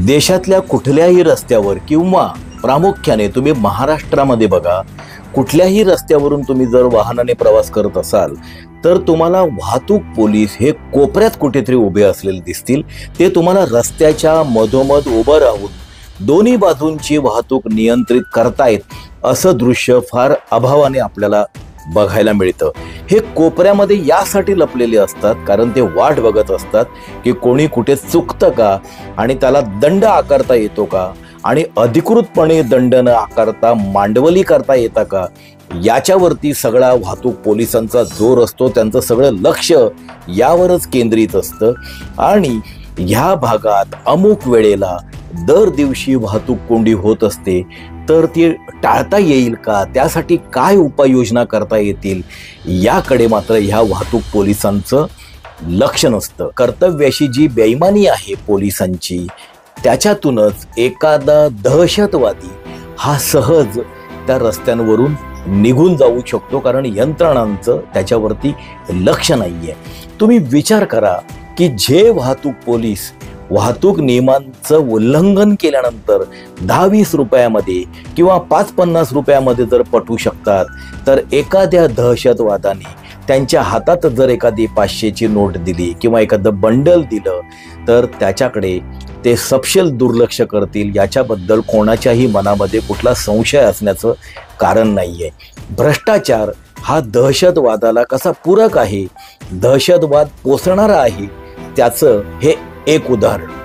देशातल्या कुठल्याही रस्त्यावर किंवा प्रामुख्याने तुम्ही महाराष्ट्रामध्ये बघा, कुठल्याही रस्त्यावरून तुम्ही जर वाहनाने प्रवास करत असाल तर तुम्हाला वाहतूक पोलीस हे कोपऱ्यात कुठेतरी उभे असलेले दिसतील। ते तुम्हाला रस्त्याच्या मधोमध उभं राहून दोन्ही बाजूंची वाहतूक नियंत्रित करतायत असं दृश्य फार अभावाने आपल्याला बघायला मिळतं। हे कोपऱ्यामध्ये यासाठी लपलेले असतात कारण ते वाट बघत असतात की कोणी कुठे चुकतं का आणि त्याला दंड आकारता येतो का आणि अधिकृतपणे दंड न आकारता मांडवली करता येतं का, याच्यावरती सगळा वाहतूक पोलिसांचा जोर असतो। त्यांचं सगळं लक्ष यावरच केंद्रित असतं आणि ह्या भागात अमुक वेळेला दर दिवशी वाहतूक कोंडी होत असते, तर ती टाळता येईल का, त्यासाठी काय उपाययोजना करता येतील याकडे मात्र ह्या वाहतूक पोलिसांचं लक्ष नसतं। कर्तव्याशी जी बेईमानी आहे पोलिसांची, त्याच्यातूनच एखादा दहशतवादी हा सहज त्या रस्त्यांवरून निघून जाऊ शकतो कारण यंत्रणांचं त्याच्यावरती लक्ष नाहीये। तुम्ही विचार करा की जे वाहतूक पोलीस वाहतूक नियमांचं उल्लंघन केल्यानंतर 10-20 रुपयामध्ये किंवा 5-50 रुपयामध्ये जर पटवू शकतात, तर एखाद्या दहशतवादाने त्यांच्या हातात जर एखादी 500ची नोट दिली किंवा एखादं बंडल दिलं तर त्याच्याकडे ते सपशेल दुर्लक्ष करतील। याच्याबद्दल कोणाच्याही मनामध्ये कुठला संशय असण्याचं कारण नाहीये। भ्रष्टाचार हा दहशतवादाला कसा पूरक आहे, दहशतवाद पोसणारा आहे, त्याचं हे एक उदाहरण।